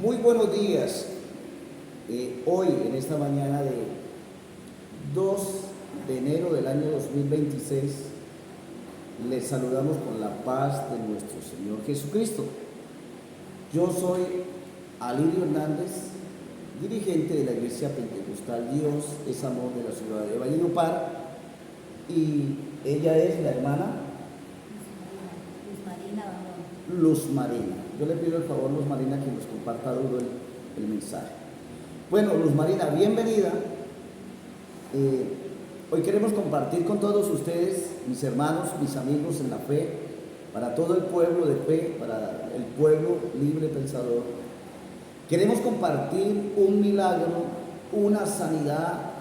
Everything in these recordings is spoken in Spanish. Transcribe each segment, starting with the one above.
Muy buenos días. Hoy, en esta mañana de 2 de enero del año 2026, les saludamos con la paz de nuestro Señor Jesucristo. Yo soy Alirio Hernández, dirigente de la Iglesia Pentecostal Dios es Amor de la ciudad de Valledupar, y ella es la hermana Luz Marina. Yo le pido el favor, Luz Marina, que nos comparta duro el mensaje. Bueno, Luz Marina, bienvenida. Hoy queremos compartir con todos ustedes, mis hermanos, mis amigos en la fe, para todo el pueblo de fe, para el pueblo libre pensador. Queremos compartir un milagro, una sanidad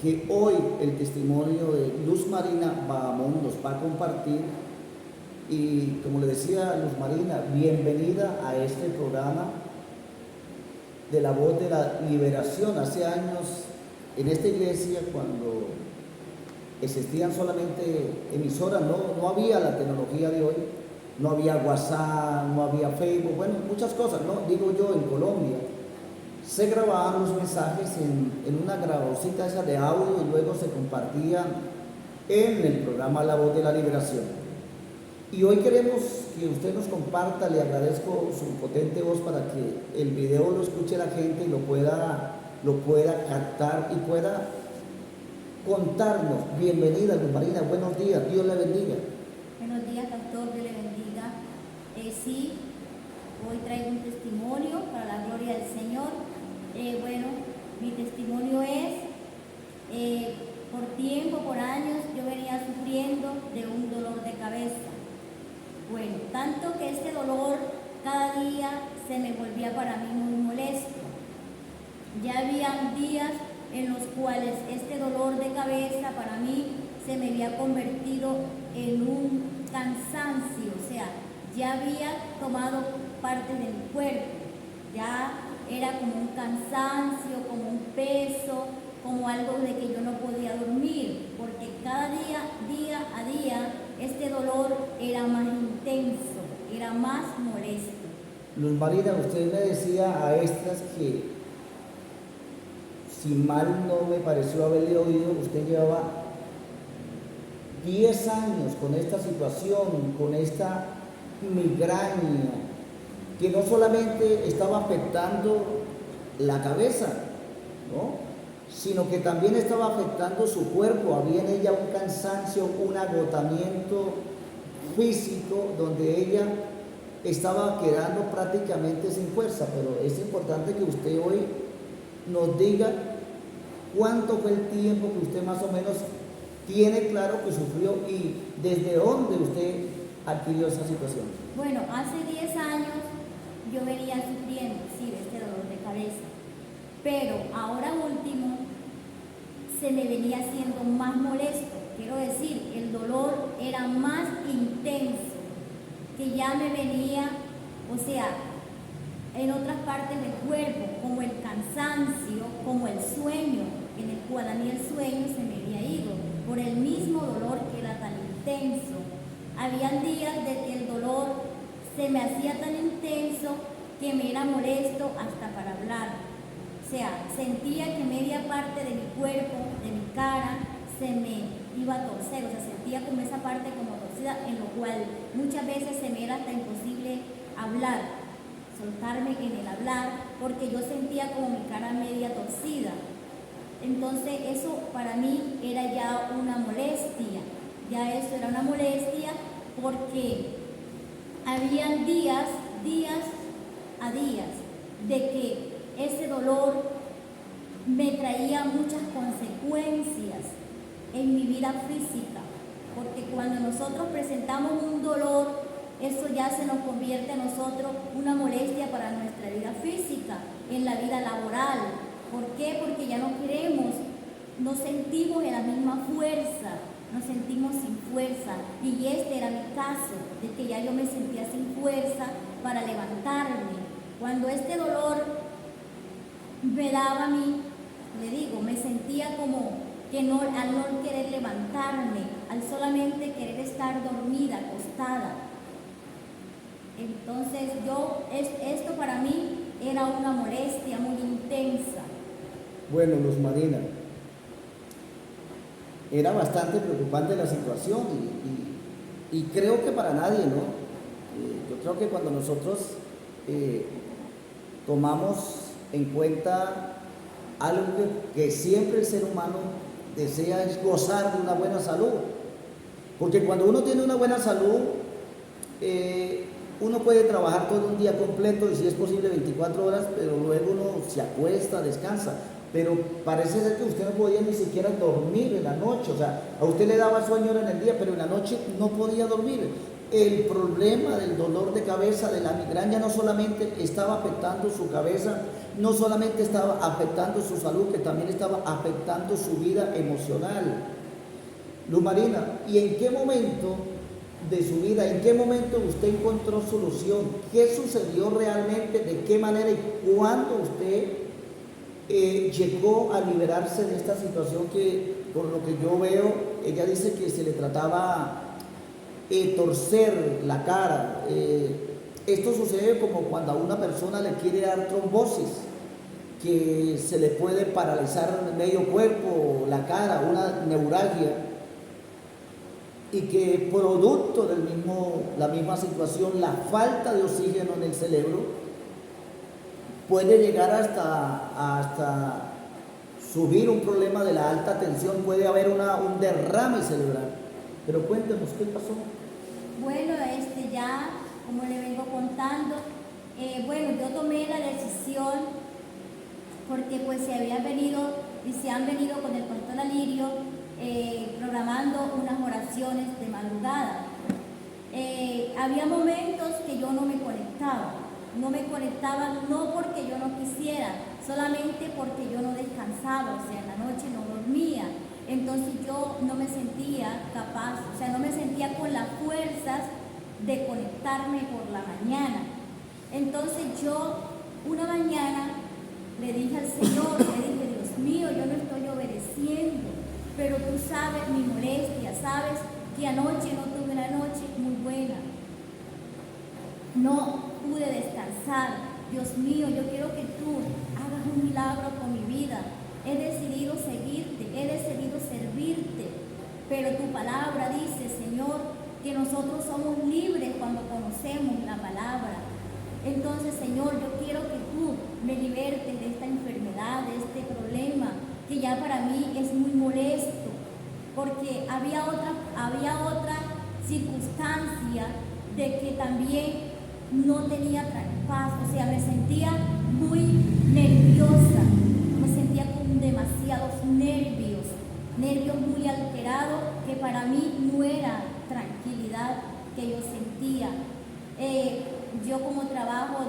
que hoy el testimonio de Luz Marina Bahamón nos va a compartir. Y como le decía Luz Marina, bienvenida a este programa de la voz de la liberación. Hace años en esta iglesia, cuando existían solamente emisoras, no había la tecnología de hoy, no había WhatsApp, no había Facebook, bueno, muchas cosas, ¿no? Digo yo, en Colombia se grababan los mensajes en una grabadorcita esa de audio y luego se compartían en el programa La Voz de la Liberación. Y hoy queremos que usted nos comparta, le agradezco su potente voz para que el video lo escuche la gente y lo pueda captar y pueda contarnos. Bienvenida, Luz Marina, buenos días, Dios le bendiga. Buenos días, pastor, Dios le bendiga. Sí, hoy traigo un testimonio para la gloria del Señor. Bueno, mi testimonio es, por tiempo, por años, yo venía sufriendo de un dolor de cabeza. Bueno, tanto que este dolor cada día se me volvía para mí muy molesto. Ya habían días en los cuales este dolor de cabeza para mí se me había convertido en un cansancio, o sea, ya había tomado parte de mi cuerpo, ya era como un cansancio, como un peso, como algo de que yo no podía dormir, porque cada día a día, este dolor era más intenso, era más molesto. Luz Marina, usted me decía a estas que, si mal no me pareció haberle oído, usted llevaba 10 años con esta situación, con esta migraña, que no solamente estaba afectando la cabeza, ¿no?, sino que también estaba afectando su cuerpo. Había en ella un cansancio, un agotamiento físico, donde ella estaba quedando prácticamente sin fuerza. Pero es importante que usted hoy nos diga cuánto fue el tiempo que usted más o menos tiene claro que sufrió y desde dónde usted adquirió esa situación. Bueno, hace 10 años yo venía sufriendo, sí, de este dolor de cabeza, pero ahora último se me venía haciendo más molesto. Quiero decir, el dolor era más intenso, que ya me venía, o sea, en otras partes del cuerpo, como el cansancio, como el sueño, en el cual a mí el sueño se me había ido, por el mismo dolor que era tan intenso. Habían días de que el dolor se me hacía tan intenso que me era molesto hasta para hablar. O sea, sentía que media parte de mi cuerpo, de mi cara, se me iba a torcer, o sea, sentía como esa parte como torcida, en lo cual muchas veces se me era hasta imposible hablar, soltarme en el hablar, porque yo sentía como mi cara media torcida. Entonces eso para mí era ya una molestia, ya eso era una molestia, porque habían días a días de que ese dolor me traía muchas consecuencias en mi vida física, porque cuando nosotros presentamos un dolor, eso ya se nos convierte a nosotros una molestia para nuestra vida física, en la vida laboral. ¿Por qué? Porque ya no queremos, nos sentimos en la misma fuerza, nos sentimos sin fuerza, y este era mi caso, de que ya yo me sentía sin fuerza para levantarme. Cuando este dolor me daba a mí, le digo, me sentía como que al no querer levantarme, al solamente querer estar dormida, acostada, Entonces esto para mí era una molestia muy intensa. Bueno, Luz Marina, era bastante preocupante la situación y creo que para nadie, ¿no? Yo creo que cuando nosotros tomamos en cuenta algo que siempre el ser humano desea es gozar de una buena salud, porque cuando uno tiene una buena salud, uno puede trabajar todo un día completo y si es posible 24 horas, pero luego uno se acuesta, descansa. Pero parece ser que usted no podía ni siquiera dormir en la noche, o sea, a usted le daba sueño en el día, pero en la noche no podía dormir. El problema del dolor de cabeza, de la migraña, no solamente estaba afectando su cabeza, no solamente estaba afectando su salud, que también estaba afectando su vida emocional. Luz Marina, ¿y en qué momento de su vida, en qué momento usted encontró solución? ¿Qué sucedió realmente? ¿De qué manera y cuándo usted llegó a liberarse de esta situación que, por lo que yo veo, ella dice que se le trataba torcer la cara? Esto sucede como cuando a una persona le quiere dar trombosis, que se le puede paralizar medio cuerpo, la cara, una neuralgia, y que producto de la misma situación, la falta de oxígeno en el cerebro, puede llegar hasta subir un problema de la alta tensión, puede haber un derrame cerebral. Pero cuéntenos, ¿qué pasó? Bueno, ya, como le vengo contando, bueno, yo tomé la decisión porque pues se han venido con el pastor Alirio programando unas oraciones de madrugada. Había momentos que yo no me conectaba no porque yo no quisiera, solamente porque yo no descansaba, o sea, en la noche no dormía. Entonces yo no me sentía capaz, o sea, no me sentía con las fuerzas de conectarme por la mañana. Entonces yo una mañana le dije al Señor, Dios mío, yo no estoy obedeciendo, pero tú sabes mi molestia, sabes que anoche no tuve una noche muy buena. No pude descansar. Dios mío, yo quiero que tú hagas un milagro con mi vida. He decidido seguirte, he decidido servirte, pero tu palabra dice, Señor, que nosotros somos libres cuando conocemos la palabra. Entonces, Señor, yo quiero que tú me libertes de esta enfermedad, de este problema, que ya para mí es muy molesto, porque había otra circunstancia de que también no tenía paz, o sea, me sentía muy nerviosa, me sentía con demasiados nervios muy alterados, que para mí no era tranquilidad que yo sentía. Yo como trabajo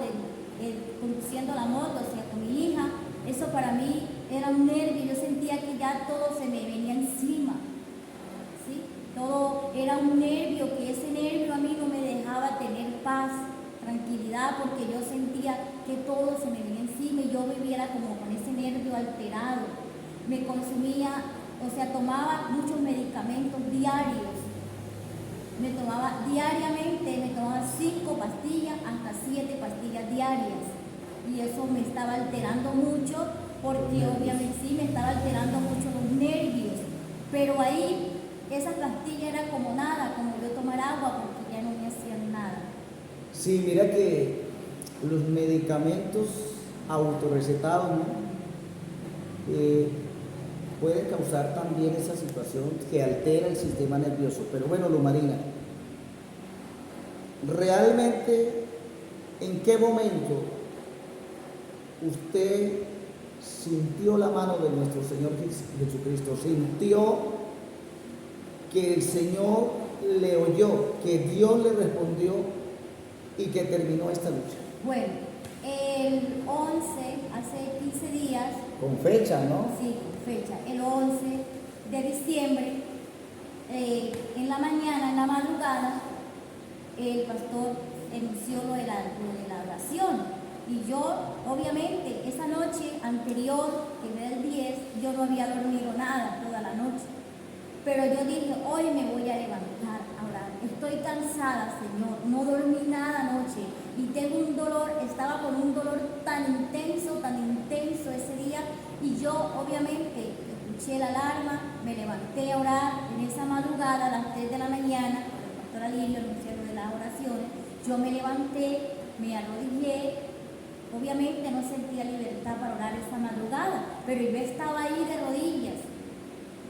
conduciendo la moto, o sea, con mi hija, eso para mí era un nervio, yo sentía que ya todo se me venía encima, ¿sí? Todo era un nervio, que ese nervio a mí no me dejaba tener paz, tranquilidad, porque yo sentía que todo se me venía encima y yo viviera como con ese nervio alterado. Me consumía, o sea, tomaba muchos medicamentos diarios. Me tomaba 5 pastillas hasta 7 pastillas diarias. Y eso me estaba alterando mucho, porque obviamente sí me estaba alterando mucho los nervios. Pero ahí, esa pastilla era como nada, como yo tomar agua, porque ya no me hacían nada. Sí, mira que los medicamentos autorrecetados, ¿no? Puede causar también esa situación que altera el sistema nervioso. Pero bueno, Luz Marina, realmente, ¿en qué momento usted sintió la mano de nuestro Señor Jesucristo? ¿Sintió que el Señor le oyó, que Dios le respondió y que terminó esta lucha? Bueno, el 11, hace 15 días. Con fecha, ¿no? Sí, con fecha. El 11 de diciembre, en la mañana, en la madrugada, el pastor anunció lo de la oración. Y yo, obviamente, esa noche anterior, que era el 10, yo no había dormido nada toda la noche. Pero yo dije, hoy me voy a levantar. levantar a orar. Estoy cansada, Señor, no dormí nada anoche y tengo un dolor, estaba con un dolor tan intenso ese día, y yo obviamente escuché la alarma, me levanté a orar en esa madrugada a las 3 de la mañana, con el pastor Alirio, el anunciario de las oraciones. Yo me levanté, me arrodillé. Obviamente no sentía libertad para orar esa madrugada, pero yo estaba ahí de rodillas.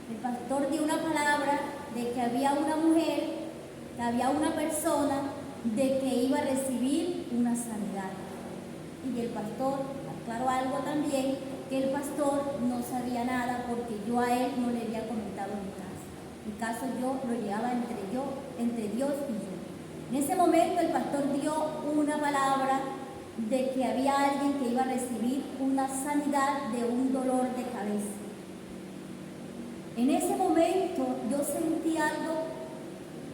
El pastor dio una palabra de que había una mujer, que había una persona de que iba a recibir una sanidad. Y el pastor aclaró algo también, que el pastor no sabía nada porque yo a él no le había comentado mi caso. Mi caso yo lo llevaba entre Dios y yo. En ese momento el pastor dio una palabra de que había alguien que iba a recibir una sanidad de un dolor de cabeza. En ese momento yo sentí algo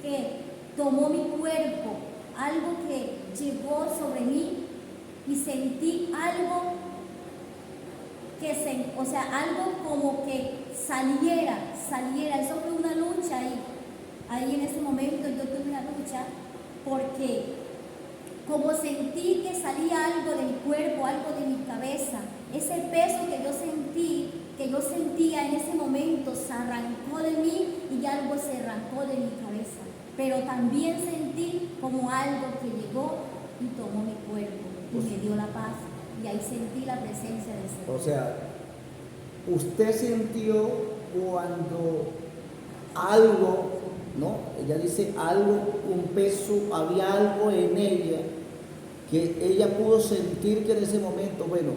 que tomó mi cuerpo, algo que llegó sobre mí, y sentí algo que algo como que saliera. Eso fue una lucha ahí en ese momento yo tuve una lucha, porque como sentí que salía algo de mi cuerpo, algo de mi cabeza, ese peso que yo sentía en ese momento se arrancó de mí y algo se arrancó de mi cabeza. Pero también sentí como algo que llegó y tomó mi cuerpo y me dio la paz, y ahí sentí la presencia del Señor. O sea, usted sintió cuando algo, ¿no? Ella dice algo, un peso, había algo en ella que ella pudo sentir, que en ese momento, bueno,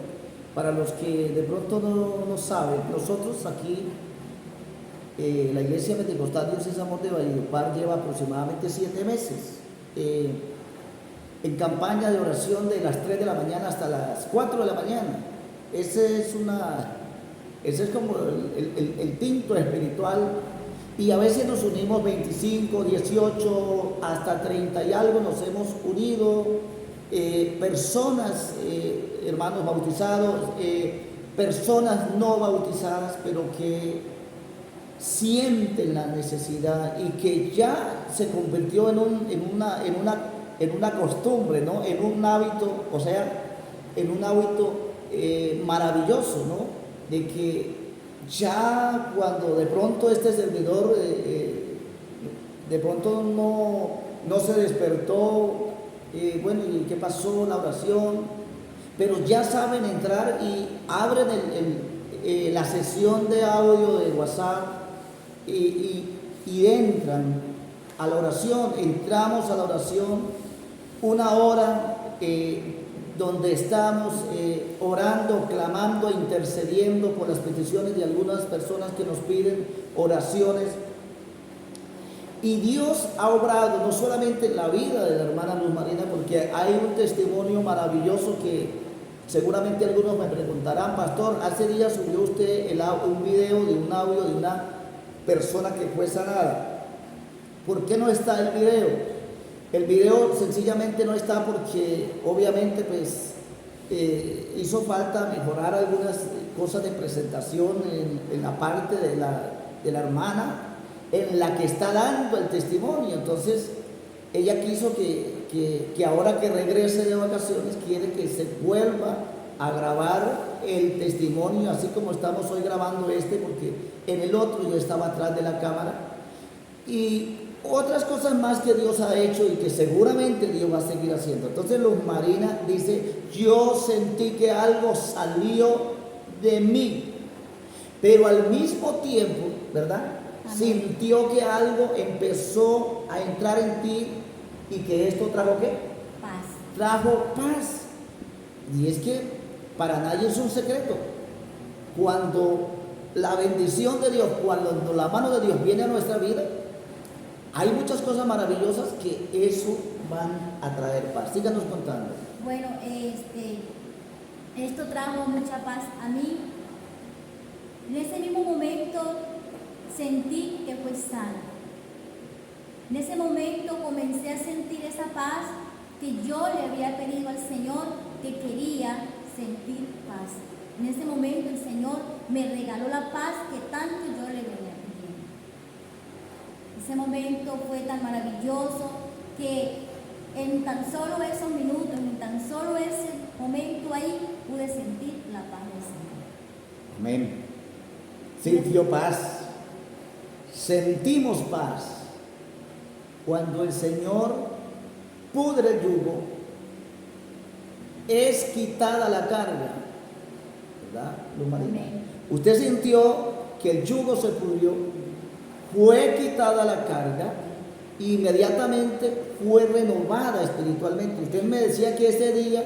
para los que de pronto no saben, nosotros aquí, la Iglesia Pentecostal Dios Amor de Valledupar lleva aproximadamente 7 meses en campaña de oración de las 3 de la mañana hasta las 4 de la mañana. Ese es como el tinto espiritual, y a veces nos unimos 25, 18, hasta 30 y algo nos hemos unido, personas, hermanos bautizados, personas no bautizadas, pero que sienten la necesidad y que ya se convirtió en una costumbre, ¿no? En un hábito, o sea, en un hábito maravilloso, ¿no? De que ya cuando de pronto este servidor de pronto no se despertó, bueno, ¿y qué pasó? La oración, pero ya saben entrar y abren la sesión de audio de WhatsApp y entran a la oración. Entramos a la oración una hora donde estamos orando, clamando, intercediendo por las peticiones de algunas personas que nos piden oraciones. Y Dios ha obrado no solamente en la vida de la hermana Luz Marina, porque hay un testimonio maravilloso que seguramente algunos me preguntarán: pastor, hace días subió usted un video de un audio de una persona que fue sanada. ¿Por qué no está el video? El video sencillamente no está porque obviamente pues hizo falta mejorar algunas cosas de presentación en la parte de la hermana en la que está dando el testimonio. Entonces ella quiso que ahora que regrese de vacaciones, quiere que se vuelva a grabar el testimonio así como estamos hoy grabando porque en el otro yo estaba atrás de la cámara, y otras cosas más que Dios ha hecho y que seguramente Dios va a seguir haciendo. Entonces Luz Marina dice: yo sentí que algo salió de mí, pero al mismo tiempo, ¿verdad? Amén. Sintió que algo empezó a entrar en ti y que esto trajo ¿qué? Paz. Trajo paz. Y es que para nadie es un secreto. Cuando la bendición de Dios, cuando la mano de Dios viene a nuestra vida, hay muchas cosas maravillosas que eso van a traer paz. Síganos contando. Bueno, esto trajo mucha paz a mí. En ese mismo momento sentí que fue sana. En ese momento comencé a sentir esa paz que yo le había pedido al Señor, que quería sentir paz. En ese momento el Señor me regaló la paz que tanto yo le venía pidiendo. Ese momento fue tan maravilloso que en tan solo esos minutos, en tan solo ese momento ahí, pude sentir la paz del Señor. Amén. Sintió paz. Sentimos paz cuando el Señor pudre el yugo, es quitada la carga, ¿verdad, Luz Marina? Amén. Usted sintió que el yugo se pudrió, fue quitada la carga, inmediatamente fue renovada espiritualmente. Usted me decía que ese día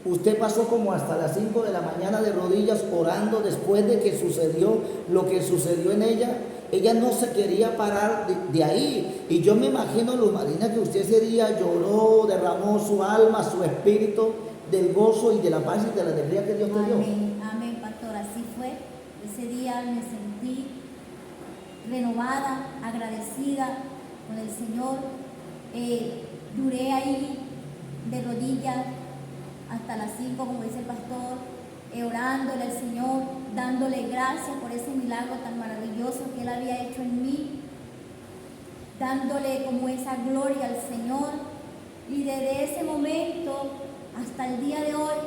usted pasó como hasta las 5 de la mañana de rodillas orando después de que sucedió lo que sucedió en ella. Ella no se quería parar de ahí. Y yo me imagino, Luz Marina, que usted ese día lloró, derramó su alma, su espíritu del gozo y de la paz y de la alegría que Dios te dio. Amén, amén, pastor, así fue. Ese día me sentí renovada, agradecida con el Señor. Duré ahí de rodillas hasta las 5, como dice el pastor, orándole al Señor, dándole gracias por ese milagro tan maravilloso que Él había hecho en mí, dándole como esa gloria al Señor. Y desde ese momento hasta el día de hoy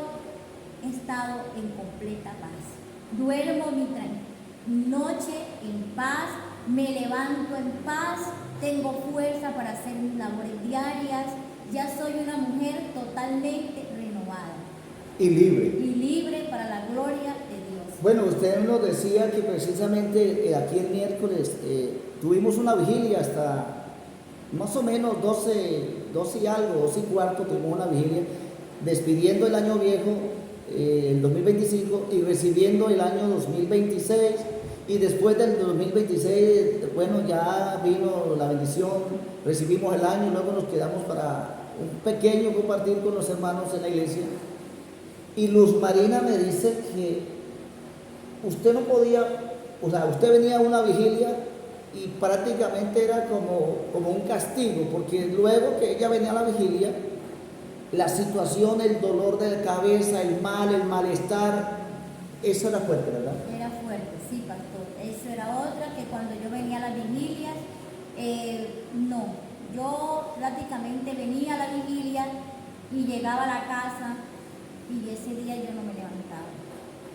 he estado en completa paz. Duermo mi noche en paz, me levanto en paz, tengo fuerza para hacer mis labores diarias. Ya soy una mujer totalmente renovada Y libre. y libre para la gloria de Dios. Bueno, usted nos decía que precisamente aquí el miércoles tuvimos una vigilia hasta más o menos 12 y algo, 12 y cuarto, tuvimos una vigilia despidiendo el año viejo, el 2025, y recibiendo el año 2026. Y después del 2026, bueno, ya vino la bendición, recibimos el año y luego nos quedamos para un pequeño compartir con los hermanos en la iglesia. Y Luz Marina me dice que usted no podía, o sea, usted venía a una vigilia y prácticamente era como un castigo, porque luego que ella venía a la vigilia, la situación, el dolor de cabeza, el malestar, eso era fuerte, ¿verdad? Era fuerte, sí, pastor. Eso era otra, que cuando yo venía a las vigilias, no, yo prácticamente venía a la vigilia y llegaba a la casa y ese día yo no me levantaba.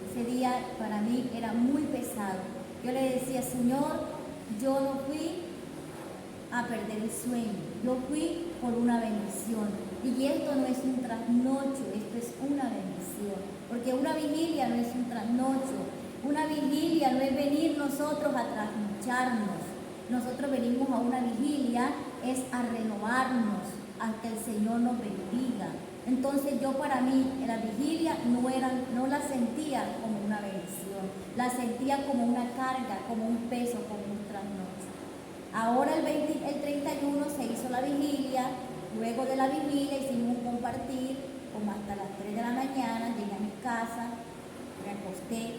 Ese día para mí era muy pesado. Yo le decía, Señor, yo no fui a perder el sueño, yo fui por una bendición. Y esto no es un trasnocho, esto es una bendición. Porque una vigilia no es un trasnocho, una vigilia no es venir nosotros a trasnocharnos. Nosotros venimos a una vigilia, es a renovarnos, a que el Señor nos bendiga. Entonces yo para mí la vigilia no la sentía como una bendición, la sentía como una carga, como un peso, como un trasnocho. Ahora el 31 se hizo la vigilia, luego de la vigilia hicimos un compartir, como hasta las 3 de la mañana, llegué a mi casa, me acosté,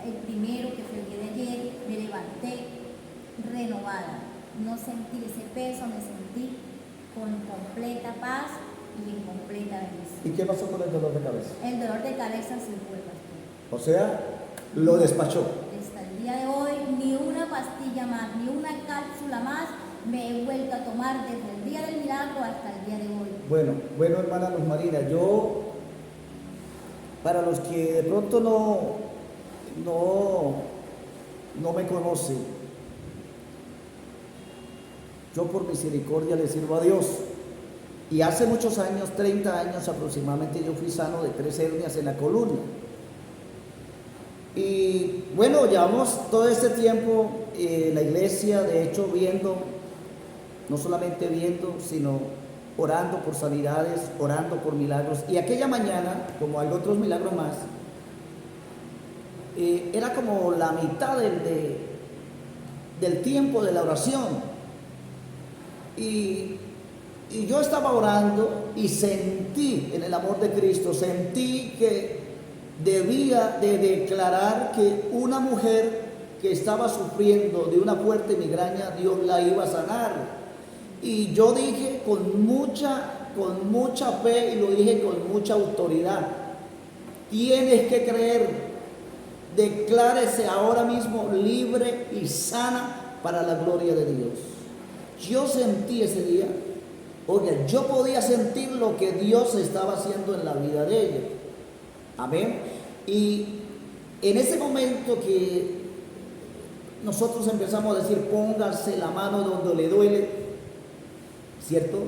el primero que fue el día de ayer, me levanté renovada, no sentí ese peso, me sentí con completa paz y en completa bendición. ¿Y qué pasó con el dolor de cabeza? El dolor de cabeza se fue, pastor. O sea, lo despachó. Hasta el día de hoy, ni una pastilla más, ni una cápsula más me he vuelto a tomar desde el día del milagro hasta el día de hoy. Bueno, hermana Luz Marina, yo, para los que de pronto no me conocen, yo por misericordia le sirvo a Dios. Y hace muchos años, 30 años aproximadamente, yo fui sano de 3 hernias en la columna. Y bueno, llevamos todo este tiempo en la iglesia, de hecho, viendo, no solamente viendo, sino orando por sanidades, orando por milagros. Y aquella mañana, como hay otros milagros más, era como la mitad del tiempo de la oración. Y yo estaba orando y sentí en el amor de Cristo, sentí que debía de declarar que una mujer que estaba sufriendo de una fuerte migraña, Dios la iba a sanar. Y yo dije con mucha fe, y lo dije con mucha autoridad: tienes que creer, declárese ahora mismo libre y sana para la gloria de Dios. Yo sentí ese día, oiga, yo podía sentir lo que Dios estaba haciendo en la vida de ella. Amén. Y en ese momento que nosotros empezamos a decir, póngase la mano donde le duele, ¿cierto?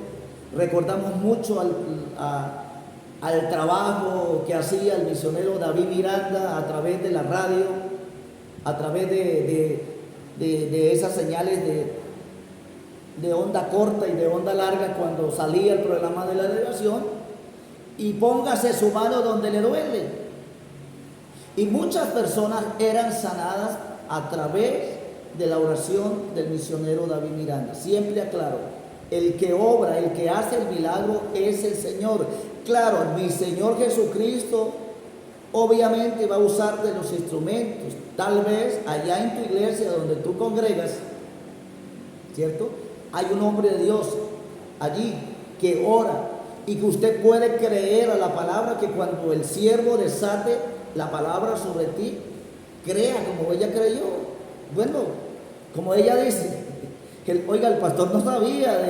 Recordamos mucho al trabajo que hacía el misionero David Miranda a través de la radio, a través de esas señales de onda corta y de onda larga cuando salía el programa de la elevación, y póngase su mano donde le duele. Y muchas personas eran sanadas a través de la oración del misionero David Miranda. Siempre aclaro, el que obra, el que hace el milagro es el Señor. Claro, mi Señor Jesucristo obviamente va a usar de los instrumentos. Tal vez allá en tu iglesia donde tú congregas, ¿cierto? Hay un hombre de Dios allí que ora y que usted puede creer a la palabra, que cuando el siervo desate la palabra sobre ti, crea como ella creyó. Bueno, como ella dice, oiga, el pastor no sabía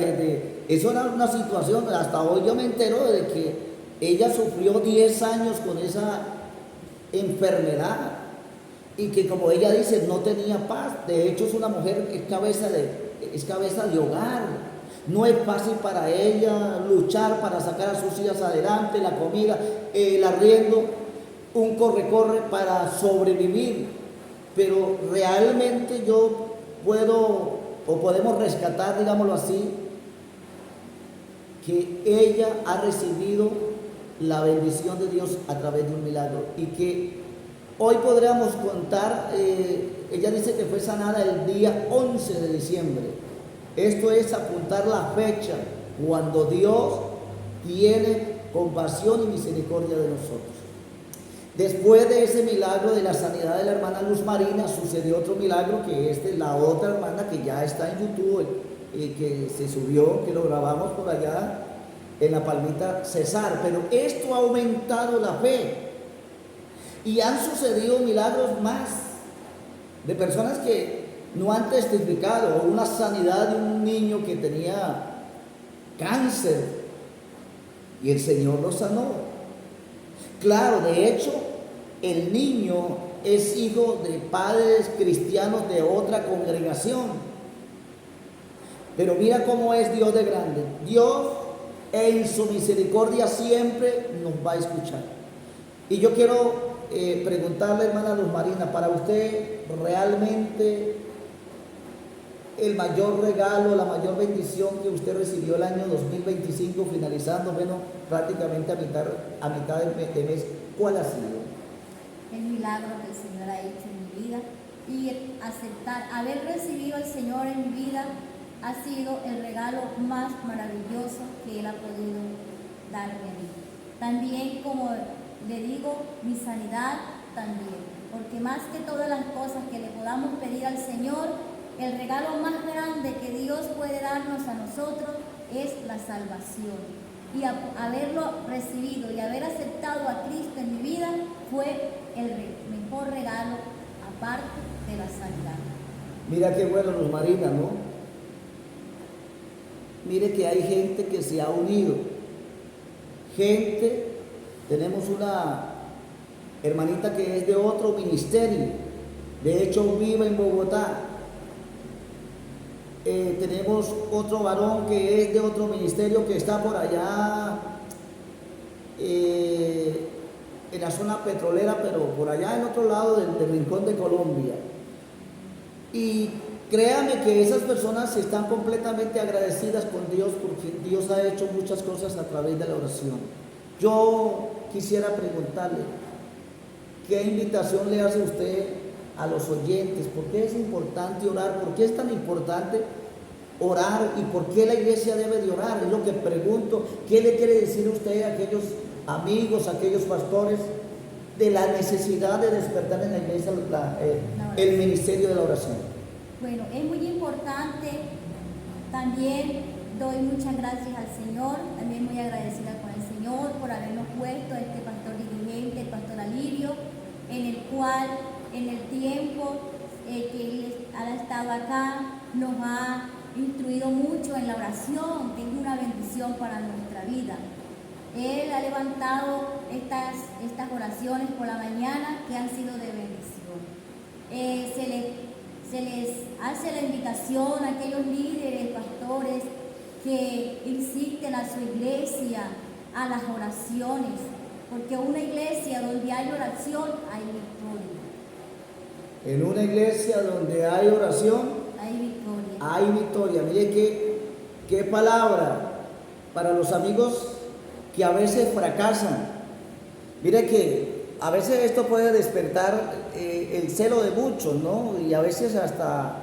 eso, era una situación, hasta hoy yo me entero de que ella sufrió 10 años con esa enfermedad y que, como ella dice, no tenía paz. De hecho, es una mujer que es cabeza de hogar. No es fácil para ella luchar para sacar a sus hijas adelante, la comida, el arriendo, un corre-corre para sobrevivir. Pero realmente yo podemos rescatar, digámoslo así, que ella ha recibido la bendición de Dios a través de un milagro, y que hoy podríamos contar, ella dice que fue sanada el día 11 de diciembre. Esto es apuntar la fecha cuando Dios tiene compasión y misericordia de nosotros. Después de ese milagro de la sanidad de la hermana Luz Marina, sucedió otro milagro, que es de la otra hermana que ya está en YouTube, que se subió, que lo grabamos por allá en La Palmita, Cesar. Pero esto ha aumentado la fe y han sucedido milagros más de personas que no han testificado. Una sanidad de un niño que tenía cáncer y el Señor lo sanó. Claro, de hecho, el niño es hijo de padres cristianos de otra congregación. Pero mira cómo es Dios de grande. Dios en su misericordia siempre nos va a escuchar. Y yo quiero preguntarle, hermana Luz Marina, para usted realmente el mayor regalo, la mayor bendición que usted recibió el año 2025, finalizando, bueno, prácticamente a mitad de mes, ¿cuál ha sido? El milagro que el Señor ha hecho en mi vida, y haber recibido al Señor en mi vida ha sido el regalo más maravilloso que Él ha podido darme a mí. También, como le digo, mi sanidad también, porque más que todas las cosas que le podamos pedir al Señor, el regalo más grande que Dios puede darnos a nosotros es la salvación. Y haberlo recibido y haber aceptado a Cristo en mi vida fue el mejor regalo, aparte de la sanidad. Mira qué bueno, Luz Marina, ¿no? Mire que hay gente que se ha unido. Tenemos una hermanita que es de otro ministerio, de hecho vive en Bogotá. Tenemos otro varón que es de otro ministerio, que está por allá en la zona petrolera, pero por allá en otro lado del rincón de Colombia. Y créame que esas personas están completamente agradecidas con Dios, porque Dios ha hecho muchas cosas a través de la oración. Yo quisiera preguntarle, ¿qué invitación le hace usted a los oyentes? ¿Por qué es importante orar? ¿Por qué es tan importante orar? ¿Y por qué la iglesia debe de orar? Es lo que pregunto. ¿Qué le quiere decir usted a aquellos amigos, a aquellos pastores, de la necesidad de despertar en la iglesia el ministerio de la oración? Bueno, es muy importante. También doy muchas gracias al Señor, también muy agradecida con el Señor por habernos puesto a este pastor dirigente, el pastor Alirio, en el cual en el tiempo que él ha estado acá, nos ha instruido mucho en la oración, que es una bendición para nuestra vida. Él ha levantado estas oraciones por la mañana que han sido de bendición. Se les hace la invitación a aquellos líderes, pastores, que insisten a su iglesia a las oraciones, porque una iglesia donde hay oración hay victoria. En una iglesia donde hay oración, Hay victoria. hay victoria. Mire qué palabra para los amigos que a veces fracasan. Mire que a veces esto puede despertar el celo de muchos, ¿no? Y a veces hasta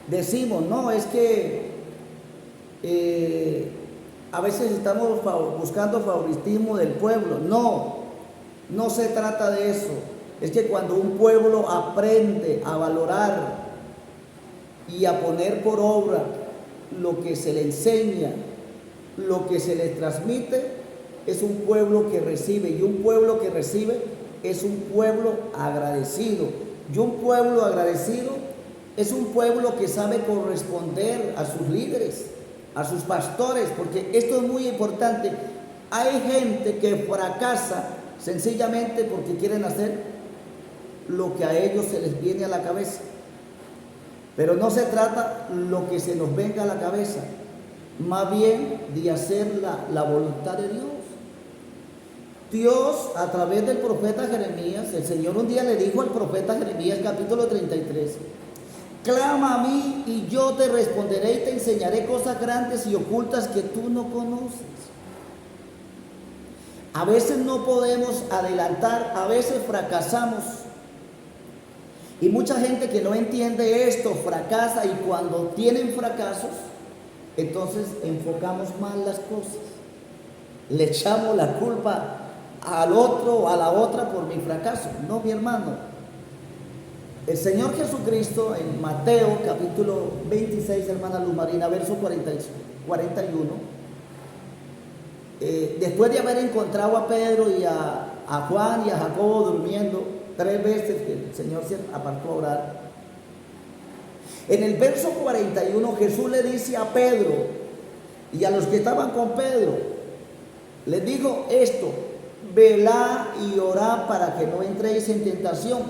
decimos, no, es que a veces estamos buscando favoritismo del pueblo. No se trata de eso. Es que cuando un pueblo aprende a valorar y a poner por obra lo que se le enseña, lo que se le transmite, es un pueblo que recibe, y un pueblo que recibe es un pueblo agradecido. Y un pueblo agradecido es un pueblo que sabe corresponder a sus líderes, a sus pastores, porque esto es muy importante. Hay gente que fracasa sencillamente porque quieren hacer lo que a ellos se les viene a la cabeza. Pero no se trata lo que se nos venga a la cabeza, más bien de hacer la voluntad de Dios. Dios, a través del profeta Jeremías, el Señor un día le dijo al profeta Jeremías, capítulo 33, clama a mí y yo te responderé y te enseñaré cosas grandes y ocultas que tú no conoces. A veces no podemos adelantar, a veces fracasamos. Y mucha gente que no entiende esto fracasa, y cuando tienen fracasos, entonces enfocamos mal las cosas. Le echamos la culpa al otro o a la otra por mi fracaso. No, mi hermano. El Señor Jesucristo en Mateo capítulo 26, hermana Luz Marina, verso 41, después de haber encontrado a Pedro y a Juan y a Jacobo durmiendo 3 veces que el Señor se apartó a orar, en el verso 41 Jesús le dice a Pedro y a los que estaban con Pedro, les dijo esto: velad y orad para que no entréis en tentación,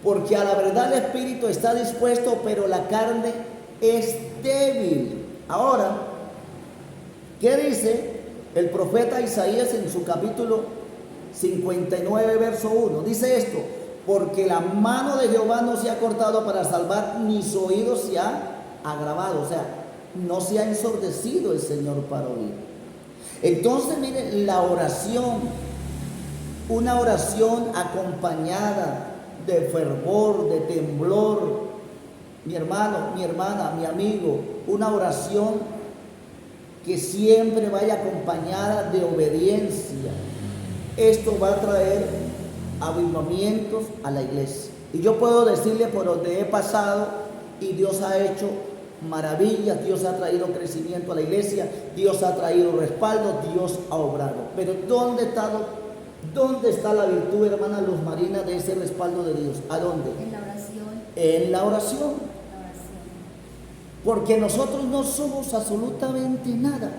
porque a la verdad el espíritu está dispuesto, pero la carne es débil. Ahora, ¿qué dice el profeta Isaías en su capítulo 59, verso 1? Dice esto: porque la mano de Jehová no se ha cortado para salvar, ni su oído se ha agravado. O sea, no se ha ensordecido el Señor para oír. Entonces, mire, la oración, una oración acompañada de fervor, de temblor, mi hermano, mi hermana, mi amigo, una oración que siempre vaya acompañada de obediencia. Esto va a traer avivamientos a la iglesia. Y yo puedo decirle por donde he pasado, y Dios ha hecho maravillas, Dios ha traído crecimiento a la iglesia, Dios ha traído respaldo, Dios ha obrado. Pero ¿dónde está la virtud, hermana Luz Marina, de ese respaldo de Dios? ¿A dónde? En la oración. En la oración. Porque nosotros no somos absolutamente nada.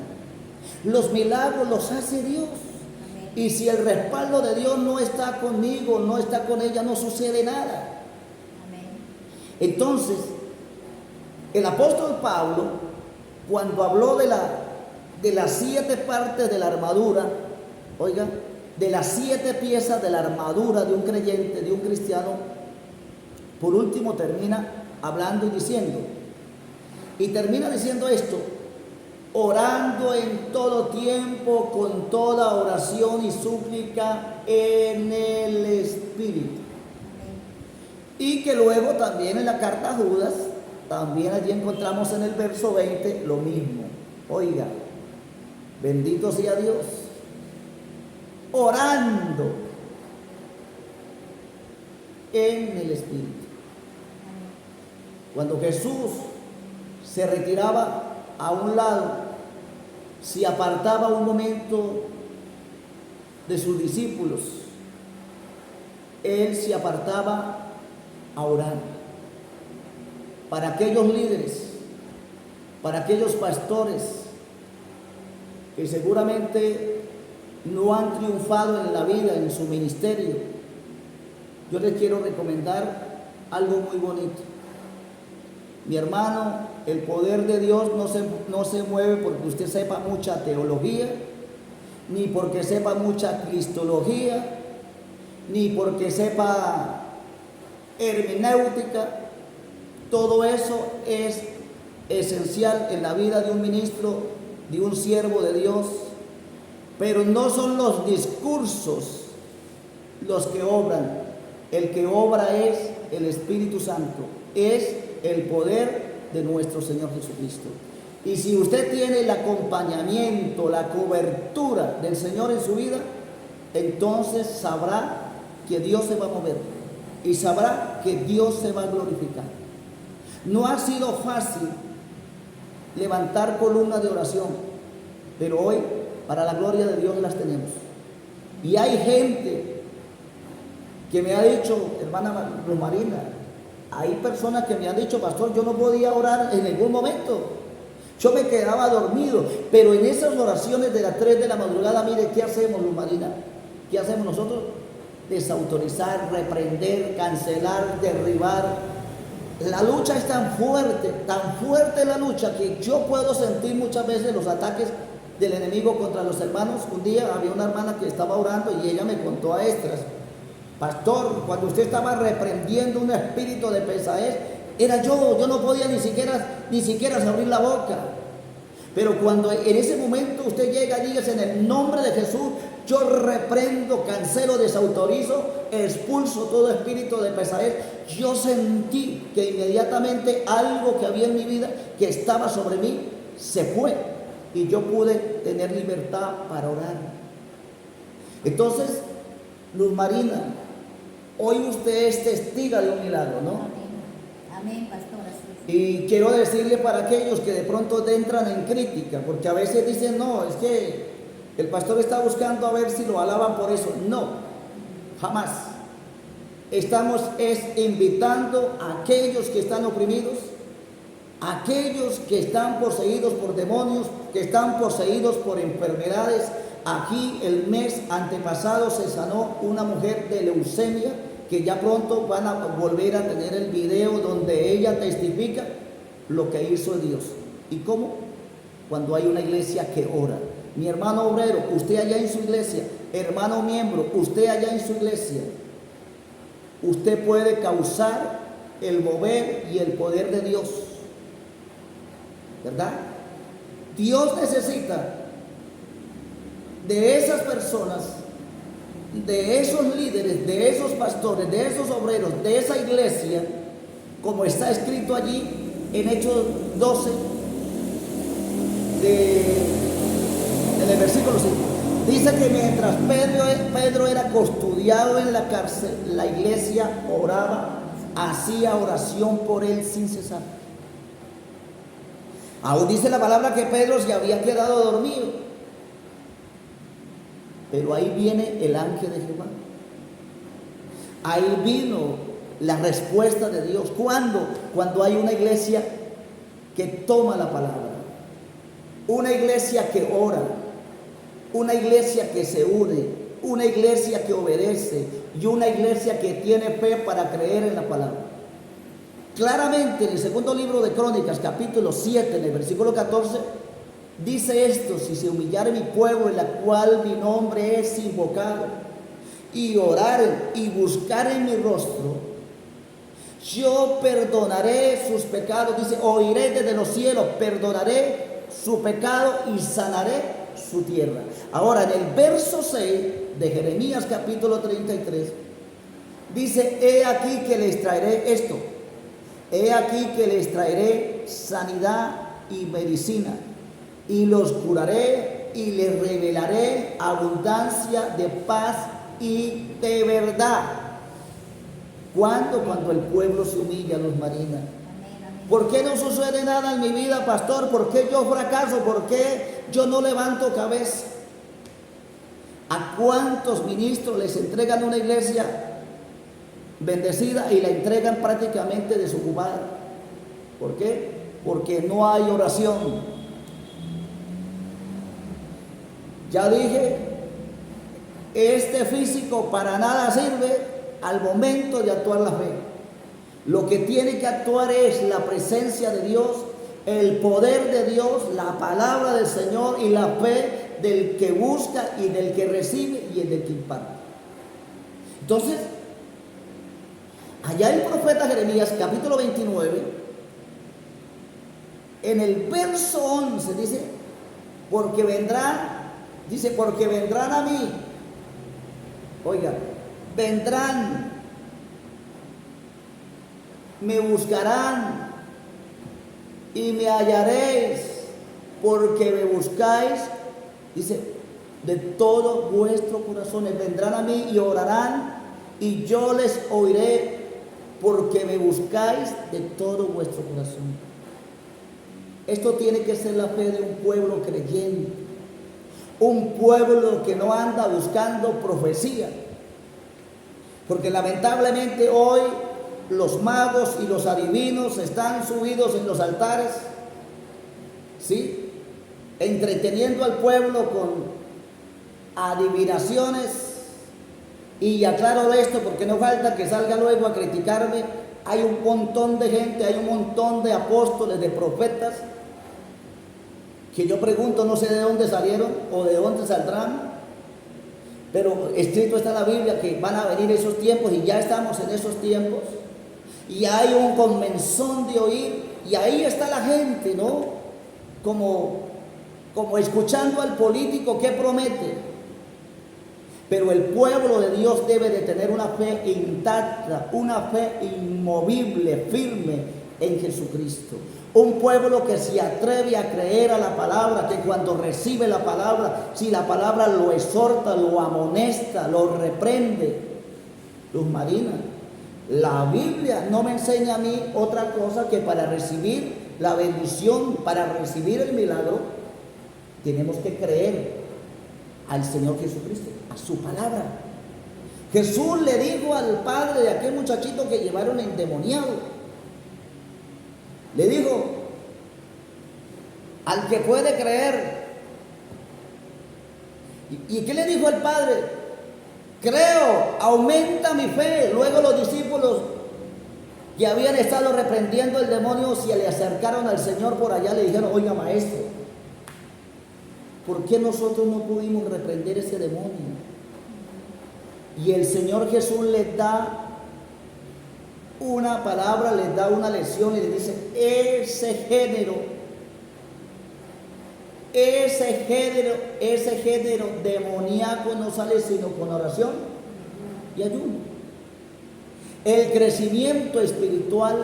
Los milagros los hace Dios. Amén. Y si el respaldo de Dios no está conmigo, no está con ella, no sucede nada. Amén. Entonces, el apóstol Pablo, cuando habló de las 7 partes de la armadura, oiga, de las 7 piezas de la armadura de un creyente, de un cristiano, por último termina hablando y diciendo, esto: orando en todo tiempo con toda oración y súplica en el Espíritu. Y que luego también en la carta a Judas, también allí encontramos en el verso 20 lo mismo. Oiga, bendito sea Dios. Orando en el Espíritu. Cuando Jesús se retiraba a un lado, se apartaba un momento de sus discípulos, Él se apartaba a orar. para aquellos líderes, para aquellos pastores que seguramente no han triunfado en la vida, en su ministerio. Yo les quiero recomendar algo muy bonito. Mi hermano, el poder de Dios no se mueve porque usted sepa mucha teología, ni porque sepa mucha cristología, ni porque sepa hermenéutica. Todo eso es esencial en la vida de un ministro, de un siervo de Dios, pero no son los discursos los que obran. El que obra es el Espíritu Santo, es el poder de nuestro Señor Jesucristo. Y si usted tiene el acompañamiento, la cobertura del Señor en su vida, entonces sabrá que Dios se va a mover y sabrá que Dios se va a glorificar. No ha sido fácil levantar columnas de oración, pero hoy, para la gloria de Dios, las tenemos. Y hay gente que me ha dicho, hermana Marina, hay personas que me han dicho, pastor, yo no podía orar en ningún momento. Yo me quedaba dormido, pero en esas oraciones de las 3 de la madrugada, mire, ¿qué hacemos, Luz Marina? ¿Qué hacemos nosotros? Desautorizar, reprender, cancelar, derribar. La lucha es tan fuerte la lucha, que yo puedo sentir muchas veces los ataques del enemigo contra los hermanos. Un día había una hermana que estaba orando y ella me contó a extras, pastor, cuando usted estaba reprendiendo un espíritu de pesadez, era yo no podía ni siquiera abrir la boca. Pero cuando en ese momento usted llega y dice, en el nombre de Jesús, yo reprendo, cancelo, desautorizo, expulso todo espíritu de pesadez, yo sentí que inmediatamente algo que había en mi vida, que estaba sobre mí, se fue. Y yo pude tener libertad para orar. Entonces, Luz Marina, hoy usted es testiga de un milagro, ¿no? Amén, pastora. Sí. Y quiero decirle para aquellos que de pronto entran en crítica, porque a veces dicen, no, es que el pastor está buscando a ver si lo alaban por eso. No, jamás. Estamos invitando a aquellos que están oprimidos, a aquellos que están poseídos por demonios, que están poseídos por enfermedades. Aquí el mes antepasado se sanó una mujer de leucemia, que ya pronto van a volver a tener el video donde ella testifica lo que hizo Dios. ¿Y cómo? Cuando hay una iglesia que ora. Mi hermano obrero, usted allá en su iglesia, hermano miembro, usted allá en su iglesia, usted puede causar el mover y el poder de Dios, ¿verdad? Dios necesita de esas personas, de esos líderes, de esos pastores, de esos obreros, de esa iglesia, como está escrito allí en Hechos 12, en el versículo 5. Dice que mientras Pedro era custodiado en la cárcel, la iglesia oraba, hacía oración por él sin cesar. Aún dice la palabra que Pedro se había quedado dormido. Pero ahí viene el ángel de Jehová. Ahí vino la respuesta de Dios. ¿Cuándo? Cuando hay una iglesia que toma la palabra, una iglesia que ora, una iglesia que se une, una iglesia que obedece y una iglesia que tiene fe para creer en la palabra. Claramente en el segundo libro de Crónicas, capítulo 7, en el versículo 14, dice esto: si se humillare mi pueblo, en la cual mi nombre es invocado, y oraren y buscaren mi rostro, yo perdonaré sus pecados. Dice, oiré desde los cielos, perdonaré su pecado y sanaré su tierra. Ahora, en el verso 6 de Jeremías capítulo 33, dice, he aquí que les traeré esto, he aquí que les traeré sanidad y medicina, y los curaré y les revelaré abundancia de paz y de verdad. ¿Cuándo? Cuando el pueblo se humilla, Luz Marina. ¿Por qué no sucede nada en mi vida, pastor? ¿Por qué yo fracaso? ¿Por qué yo no levanto cabeza? ¿A cuántos ministros les entregan una iglesia bendecida y la entregan prácticamente desocupada? ¿Por qué? Porque no hay oración. Ya dije, este físico para nada sirve al momento de actuar la fe. Lo que tiene que actuar es la presencia de Dios, el poder de Dios, la palabra del Señor y la fe del que busca y del que recibe y del que imparte. Entonces, allá el profeta Jeremías, capítulo 29, en el verso 11 dice, porque vendrán a mí, oiga, vendrán, me buscarán y me hallaréis, porque me buscáis, dice, de todo vuestro corazón. Vendrán a mí y orarán y yo les oiré, porque me buscáis de todo vuestro corazón. Esto tiene que ser la fe de un pueblo creyente, un pueblo que no anda buscando profecía, porque lamentablemente hoy los magos y los adivinos están subidos en los altares, ¿sí?, entreteniendo al pueblo con adivinaciones. Y aclaro esto porque no falta que salga luego a criticarme. Hay un montón de gente, hay un montón de apóstoles, de profetas, que yo pregunto, no sé de dónde salieron o de dónde saldrán, pero escrito está en la Biblia que van a venir esos tiempos y ya estamos en esos tiempos. Y hay un comenzón de oír, y ahí está la gente, ¿no? Como escuchando al político que promete. Pero el pueblo de Dios debe de tener una fe intacta, una fe inmovible, firme en Jesucristo. Un pueblo que se atreve a creer a la palabra, que cuando recibe la palabra, si la palabra lo exhorta, lo amonesta, lo reprende. Luz Marina, la Biblia no me enseña a mí otra cosa que para recibir la bendición, para recibir el milagro, tenemos que creer al Señor Jesucristo, a su palabra. Jesús le dijo al padre de aquel muchachito que llevaron endemoniado, le dijo, al que puede creer. ¿Y qué le dijo el padre? Creo, aumenta mi fe. Luego los discípulos que habían estado reprendiendo el demonio se le acercaron al Señor por allá, le dijeron, oiga maestro, ¿por qué nosotros no pudimos reprender ese demonio? Y el Señor Jesús les da una palabra, les da una lección y les dice, ese género demoníaco no sale sino con oración y ayuno. El crecimiento espiritual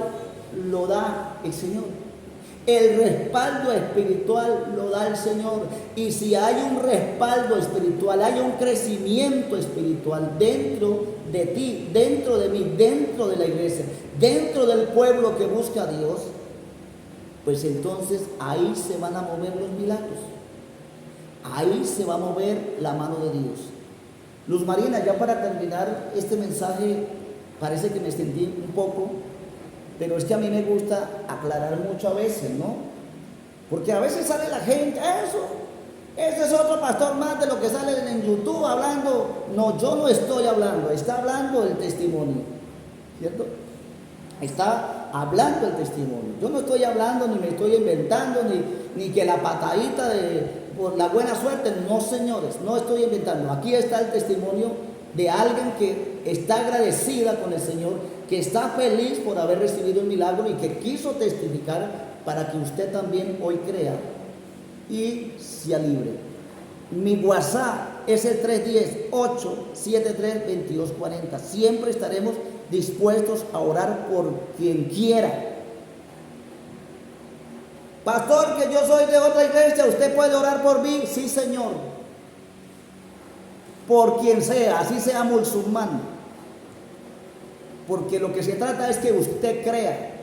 lo da el Señor. El respaldo espiritual lo da el Señor. Y si hay un respaldo espiritual, hay un crecimiento espiritual dentro de ti, dentro de mí, dentro de la iglesia, dentro del pueblo que busca a Dios, pues entonces ahí se van a mover los milagros. Ahí se va a mover la mano de Dios. Luz Marina, ya para terminar este mensaje, parece que me extendí un poco, pero es que a mí me gusta aclarar mucho a veces, ¿no? Porque a veces sale la gente, ese es otro pastor más de lo que sale en YouTube hablando. No, yo no estoy hablando, está hablando el testimonio, ¿cierto? Está hablando el testimonio. Yo no estoy hablando, ni me estoy inventando, ni que la patadita por la buena suerte. No, señores, no estoy inventando. Aquí está el testimonio de alguien que está agradecida con el Señor, que está feliz por haber recibido un milagro y que quiso testificar para que usted también hoy crea y sea libre. Mi WhatsApp es el 310-873-2240. Siempre estaremos dispuestos a orar por quien quiera. Pastor, que yo soy de otra iglesia, ¿usted puede orar por mí? Sí, Señor. Por quien sea, así sea musulmán. Porque lo que se trata es que usted crea.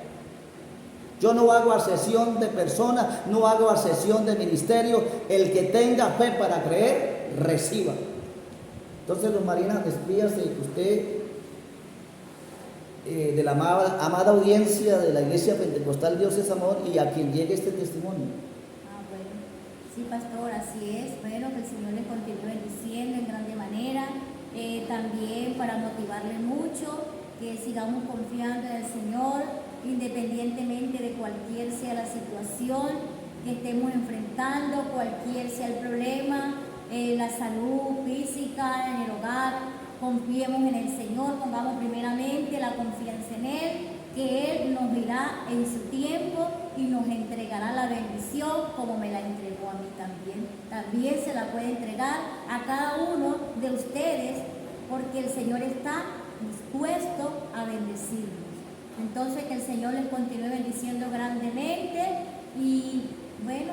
Yo no hago asesión de personas, no hago asesión de ministerio. El que tenga fe para creer, reciba. Entonces, Luz Marina, despídase usted. de la amada audiencia de la Iglesia Pentecostal Dios es Amor y a quien llegue este testimonio. Bueno, sí, pastor, así es. Bueno, que el Señor le continúe bendiciendo en grande manera. También para motivarle mucho, que sigamos confiando en el Señor, independientemente de cualquier sea la situación que estemos enfrentando, cualquier sea el problema, la salud física, en el hogar. Confiemos en el Señor, pongamos primeramente la confianza en Él, que Él nos dirá en su tiempo y nos entregará la bendición como me la entregó a mí también. También se la puede entregar a cada uno de ustedes, porque el Señor está dispuesto a bendecirnos. Entonces, que el Señor les continúe bendiciendo grandemente y bueno,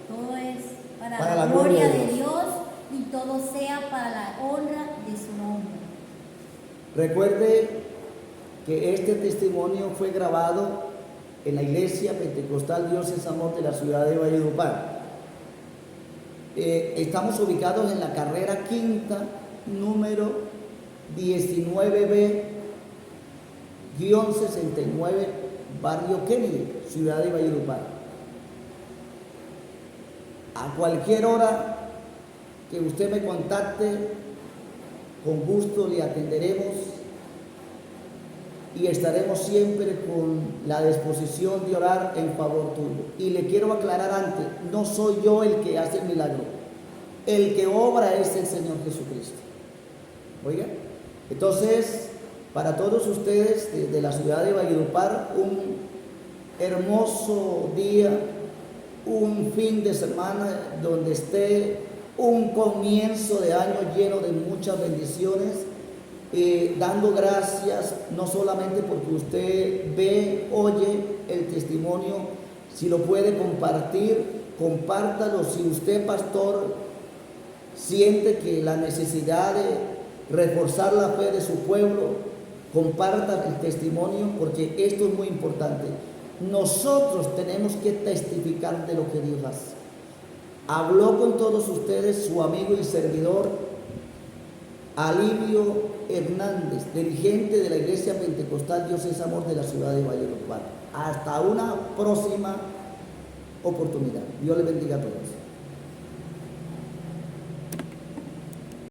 todo es para la gloria de Dios y todo sea para la honra de su nombre. Recuerde que este testimonio fue grabado en la Iglesia Pentecostal Dios es Amor de la ciudad de Valledupar. Estamos ubicados en la carrera quinta, número 19B-69, barrio Kennedy, ciudad de Valledupar. A cualquier hora que usted me contacte, con gusto le atenderemos y estaremos siempre con la disposición de orar en favor tuyo. Y le quiero aclarar antes, no soy yo el que hace el milagro, el que obra es el Señor Jesucristo. Oiga, entonces, para todos ustedes de la ciudad de Valledupar, un hermoso día, un fin de semana donde esté un comienzo de año lleno de muchas bendiciones, dando gracias no solamente porque usted ve, oye el testimonio, si lo puede compartir, compártalo. Si usted, pastor, siente que la necesidad de reforzar la fe de su pueblo, comparta el testimonio, porque esto es muy importante. Nosotros tenemos que testificar de lo que Dios hace. Habló con todos ustedes su amigo y servidor Alivio Hernández, dirigente de la Iglesia Pentecostal Dios es Amor de la ciudad de Valledupar. Hasta una próxima oportunidad. Dios les bendiga a todos.